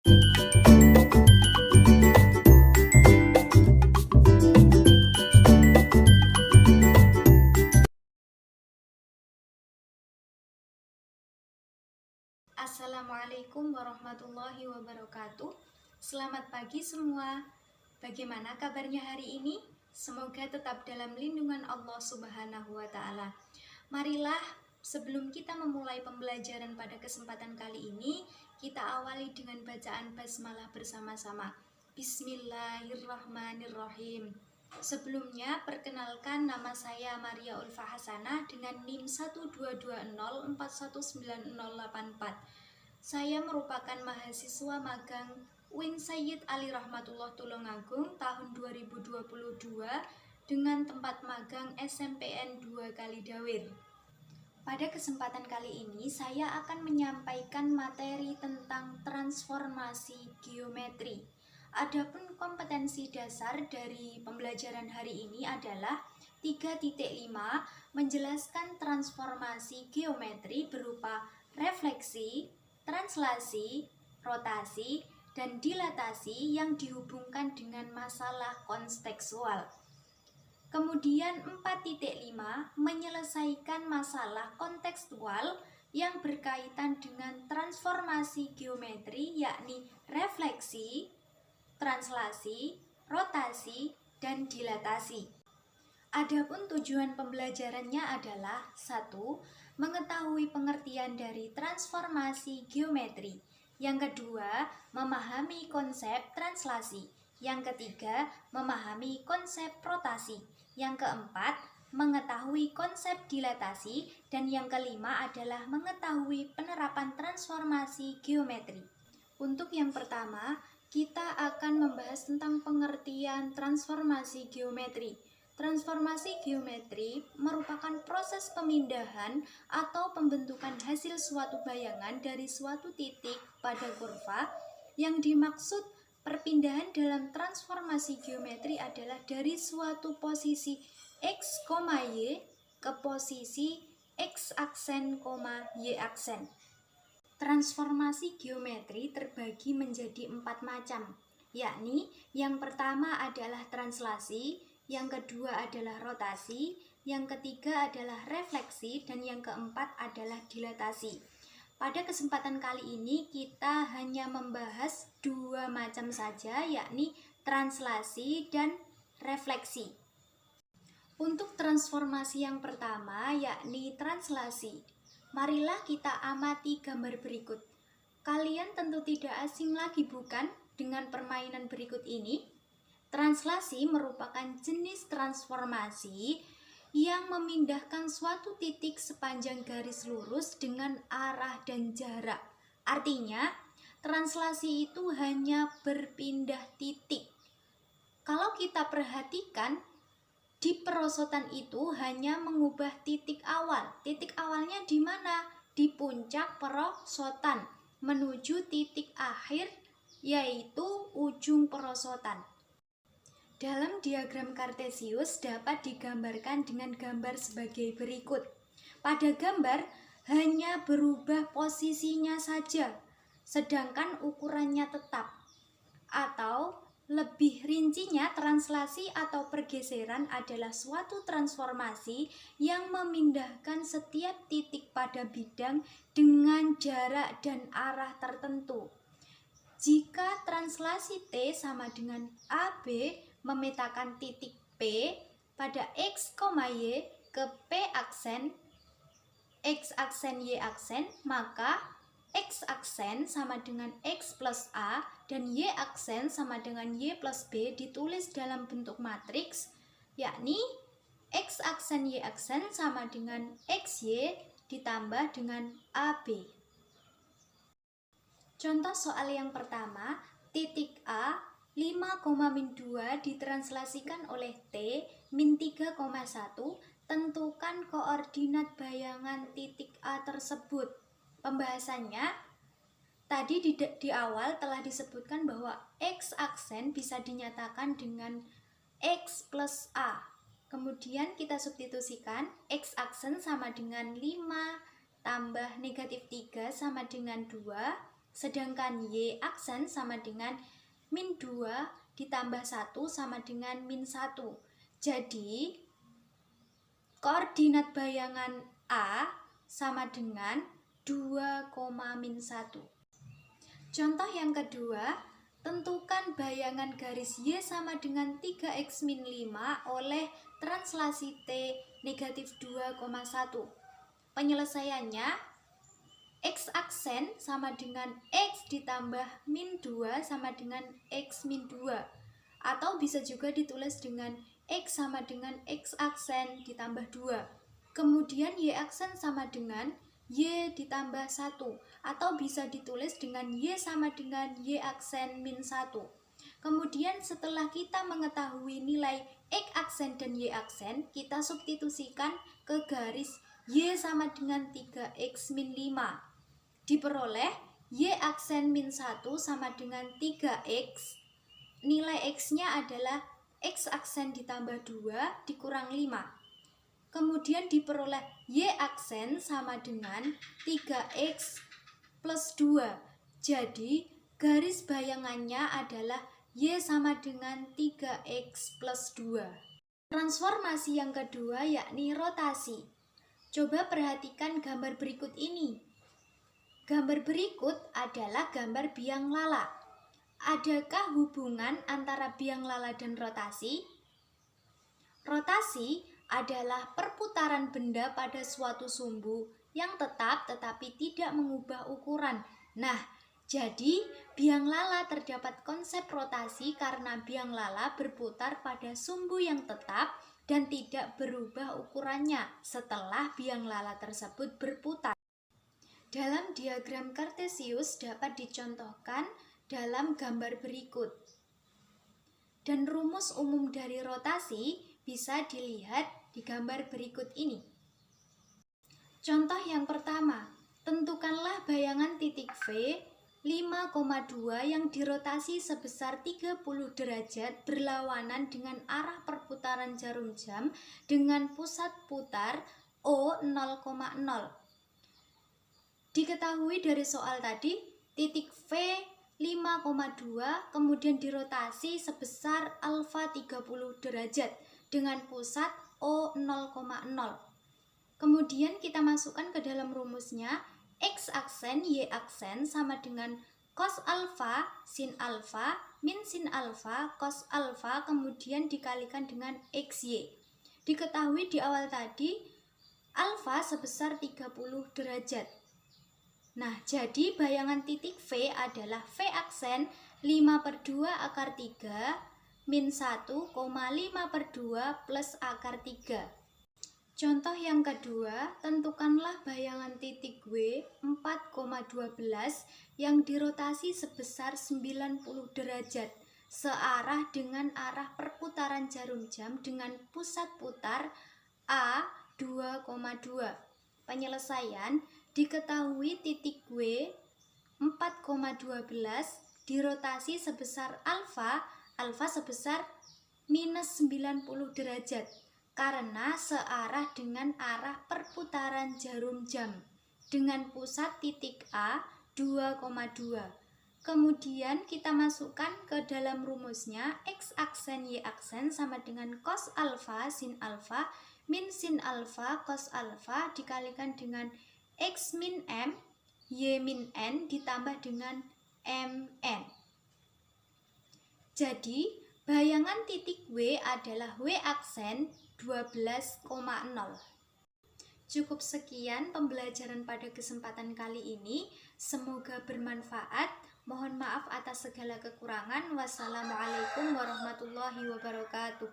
Assalamualaikum warahmatullahi wabarakatuh. Selamat pagi semua. Bagaimana kabarnya hari ini? Semoga tetap dalam lindungan Allah Subhanahu wa Ta'ala. Marilah, sebelum kita memulai pembelajaran pada kesempatan kali ini, kita awali dengan bacaan basmalah bersama-sama. Bismillahirrahmanirrahim. Sebelumnya, perkenalkan, nama saya Maria Ulfa Hasanah dengan NIM 12204190084. Saya merupakan mahasiswa magang UIN Sayyid Ali Rahmatullah Tulungagung tahun 2022 dengan tempat magang SMPN 2 Kalidawir. Pada kesempatan kali ini saya akan menyampaikan materi tentang transformasi geometri. Adapun kompetensi dasar dari pembelajaran hari ini adalah 3.5 menjelaskan transformasi geometri berupa refleksi, translasi, rotasi, dan dilatasi yang dihubungkan dengan masalah kontekstual. Kemudian 4.5 menyelesaikan masalah kontekstual yang berkaitan dengan transformasi geometri, yakni refleksi, translasi, rotasi, dan dilatasi. Adapun tujuan pembelajarannya adalah 1. Mengetahui pengertian dari transformasi geometri. Yang kedua, memahami konsep translasi. Yang ketiga, memahami konsep rotasi. Yang keempat, mengetahui konsep dilatasi. Dan yang kelima adalah mengetahui penerapan transformasi geometri. Untuk yang pertama, kita akan membahas tentang pengertian transformasi geometri. Transformasi geometri merupakan proses pemindahan atau pembentukan hasil suatu bayangan dari suatu titik pada kurva. Yang dimaksud perpindahan dalam transformasi geometri adalah dari suatu posisi x, y ke posisi x aksen, y aksen. Transformasi geometri terbagi menjadi 4 macam, yakni yang pertama adalah translasi, yang kedua adalah rotasi, yang ketiga adalah refleksi, dan yang keempat adalah dilatasi. Pada kesempatan kali ini kita hanya membahas 2 macam saja, yakni translasi dan refleksi. Untuk transformasi yang pertama, yakni translasi, marilah kita amati gambar berikut. Kalian tentu tidak asing lagi, bukan, dengan permainan berikut ini? Translasi merupakan jenis transformasi yang memindahkan suatu titik sepanjang garis lurus dengan arah dan jarak. Artinya, translasi itu hanya berpindah titik. Kalau kita perhatikan, di perosotan itu hanya mengubah titik awal. Titik awalnya di mana? Di puncak perosotan menuju titik akhir, yaitu ujung perosotan. Dalam diagram Kartesius dapat digambarkan dengan gambar sebagai berikut. Pada gambar hanya berubah posisinya saja, sedangkan ukurannya tetap. Atau lebih rincinya, translasi atau pergeseran adalah suatu transformasi yang memindahkan setiap titik pada bidang dengan jarak dan arah tertentu. Jika translasi T sama dengan AB memetakan titik P pada x, y ke P aksen, x aksen, y aksen, maka x aksen sama dengan x plus A dan y aksen sama dengan y plus B ditulis dalam bentuk matriks, yakni x aksen, y aksen sama dengan xy ditambah dengan AB. Contoh soal yang pertama, titik A 5,-2 ditranslasikan oleh T min 3,1, tentukan koordinat bayangan titik A tersebut. Pembahasannya, tadi di awal telah disebutkan bahwa X aksen bisa dinyatakan dengan X plus A. Kemudian kita substitusikan, X aksen sama dengan 5 tambah negatif 3 sama dengan 2, Sedangkan Y aksen sama dengan min 2 ditambah 1 sama dengan min 1. Jadi, koordinat bayangan A sama dengan 2, min 1. Contoh yang kedua, tentukan bayangan garis Y sama dengan 3x min 5 oleh translasi T negatif 2, 1. Penyelesaiannya, X aksen sama dengan X ditambah min 2 sama dengan X min 2. Atau bisa juga ditulis dengan X sama dengan X aksen ditambah 2. Kemudian Y aksen sama dengan Y ditambah 1. Atau bisa ditulis dengan Y sama dengan Y aksen min 1. Kemudian setelah kita mengetahui nilai X aksen dan Y aksen, kita substitusikan ke garis Y sama dengan 3X min 5. Diperoleh Y aksen min 1 sama dengan 3X. Nilai X-nya adalah X aksen ditambah 2 dikurang 5. Kemudian diperoleh Y aksen sama dengan 3X plus 2. Jadi garis bayangannya adalah Y sama dengan 3X plus 2. Transformasi yang kedua yakni rotasi. Coba perhatikan gambar berikut ini. Gambar berikut adalah gambar biang lala. Adakah hubungan antara biang lala dan rotasi? Rotasi adalah perputaran benda pada suatu sumbu yang tetap tetapi tidak mengubah ukuran. Nah, jadi biang lala terdapat konsep rotasi karena biang lala berputar pada sumbu yang tetap dan tidak berubah ukurannya setelah biang lala tersebut berputar. Dalam diagram Kartesius dapat dicontohkan dalam gambar berikut. Dan rumus umum dari rotasi bisa dilihat di gambar berikut ini. Contoh yang pertama, tentukanlah bayangan titik V 5,2 yang dirotasi sebesar 30 derajat berlawanan dengan arah perputaran jarum jam dengan pusat putar O 0,0. Diketahui dari soal tadi, titik V 5,2 kemudian dirotasi sebesar alfa 30 derajat dengan pusat O 0,0. Kemudian kita masukkan ke dalam rumusnya, X aksen Y aksen sama dengan cos alfa sin alfa min sin alfa cos alfa kemudian dikalikan dengan XY. Diketahui di awal tadi alfa sebesar 30 derajat. Nah, jadi bayangan titik V adalah V aksen 5/2 akar 3 min 1,5/2 plus akar 3. Contoh yang kedua, tentukanlah bayangan titik W 4,12 yang dirotasi sebesar 90 derajat searah dengan arah perputaran jarum jam dengan pusat putar A 2,2. Penyelesaian, diketahui titik W 4,12 dirotasi sebesar alfa sebesar minus 90 derajat karena searah dengan arah perputaran jarum jam dengan pusat titik A 2,2. Kemudian kita masukkan ke dalam rumusnya, X aksen Y aksen sama dengan cos alfa sin alfa min sin alfa cos alfa dikalikan dengan X min M, Y min N ditambah dengan MN. Jadi, bayangan titik W adalah W aksen 12,0. Cukup sekian pembelajaran pada kesempatan kali ini. Semoga bermanfaat. Mohon maaf atas segala kekurangan. Wassalamualaikum warahmatullahi wabarakatuh.